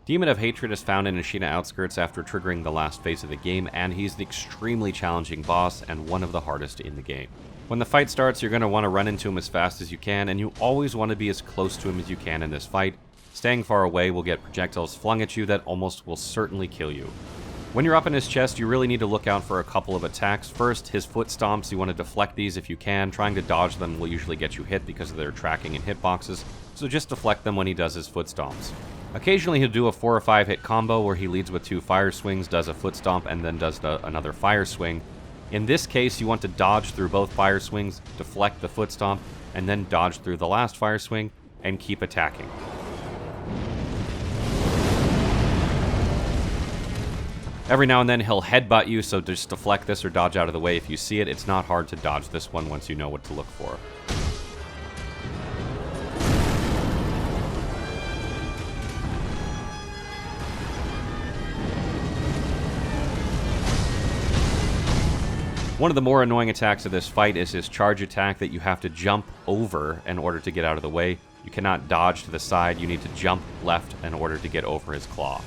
Demon of Hatred is found in Ashina Outskirts after triggering the last phase of the game, and he's an extremely challenging boss and one of the hardest in the game. When the fight starts, you're going to want to run into him as fast as you can, and you always want to be as close to him as you can in this fight. Staying far away will get projectiles flung at you that almost will certainly kill you. When you're up in his chest, you really need to look out for a couple of attacks. First, his foot stomps, you want to deflect these if you can. Trying to dodge them will usually get you hit because of their tracking and hitboxes, so just deflect them when he does his foot stomps. Occasionally he'll do a 4 or 5 hit combo where he leads with 2 fire swings, does a foot stomp, and then does another fire swing. In this case, you want to dodge through both fire swings, deflect the foot stomp, and then dodge through the last fire swing, and keep attacking. Every now and then he'll headbutt you, so just deflect this or dodge out of the way if you see it. It's not hard to dodge this one once you know what to look for. One of the more annoying attacks of this fight is his charge attack that you have to jump over in order to get out of the way. You cannot dodge to the side, you need to jump left in order to get over his claw.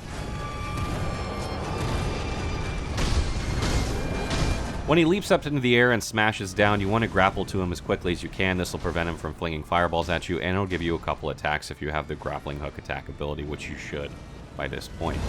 When he leaps up into the air and smashes down, you want to grapple to him as quickly as you can. This will prevent him from flinging fireballs at you, and it'll give you a couple attacks if you have the grappling hook attack ability, which you should by this point.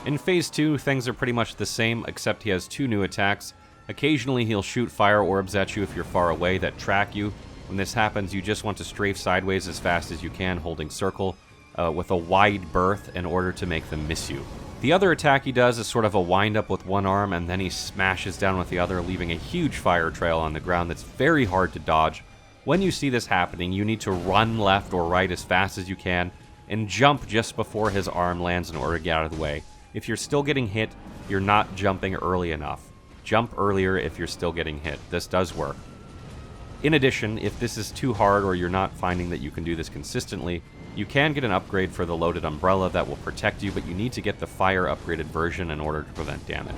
In Phase 2, things are pretty much the same, except he has 2 new attacks. Occasionally he'll shoot fire orbs at you if you're far away that track you. When this happens, you just want to strafe sideways as fast as you can, holding circle, with a wide berth in order to make them miss you. The other attack he does is sort of a wind-up with one arm, and then he smashes down with the other, leaving a huge fire trail on the ground that's very hard to dodge. When you see this happening, you need to run left or right as fast as you can, and jump just before his arm lands in order to get out of the way. If you're still getting hit, you're not jumping early enough. Jump earlier if you're still getting hit. This does work. In addition, if this is too hard or you're not finding that you can do this consistently, you can get an upgrade for the loaded umbrella that will protect you, but you need to get the fire upgraded version in order to prevent damage.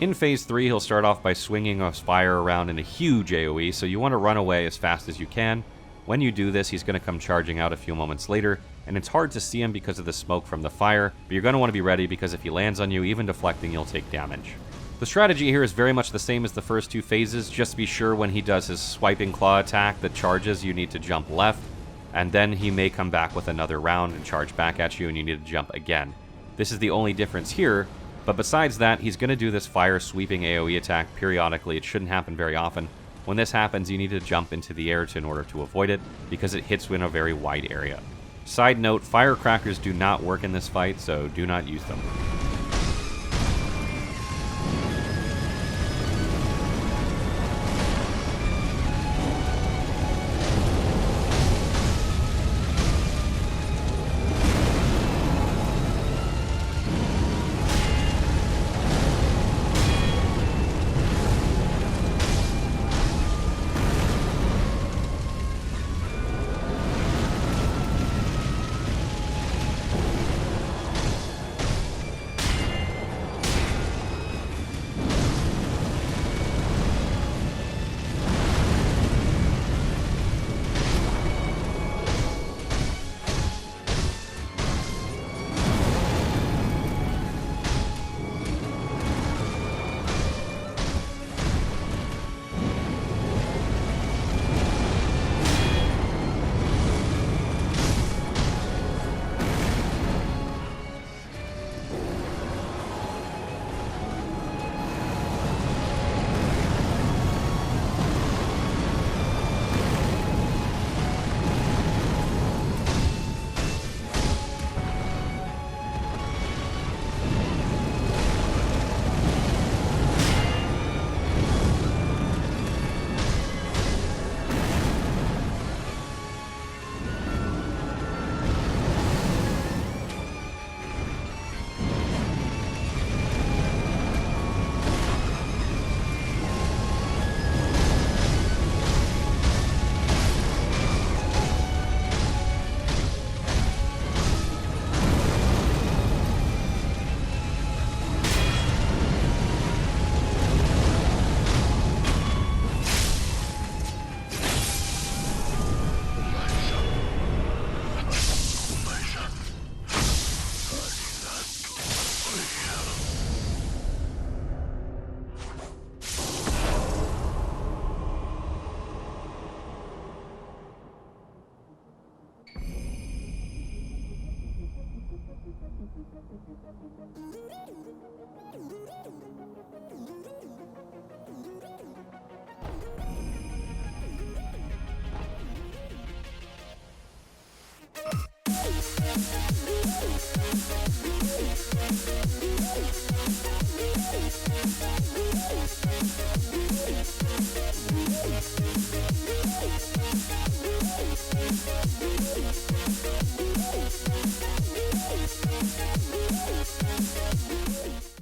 In Phase 3, he'll start off by swinging a fire around in a huge AoE, so you want to run away as fast as you can. When you do this, he's going to come charging out a few moments later, and it's hard to see him because of the smoke from the fire, but you're going to want to be ready because if he lands on you, even deflecting, you'll take damage. The strategy here is very much the same as the first 2 phases, just be sure when he does his swiping claw attack that charges, you need to jump left. and then he may come back with another round and charge back at you, and you need to jump again. This is the only difference here, but besides that, he's going to do this fire sweeping AoE attack periodically. It shouldn't happen very often. When this happens, you need to jump into the air in order to avoid it, because it hits you in a very wide area. Side note, firecrackers do not work in this fight, so do not use them.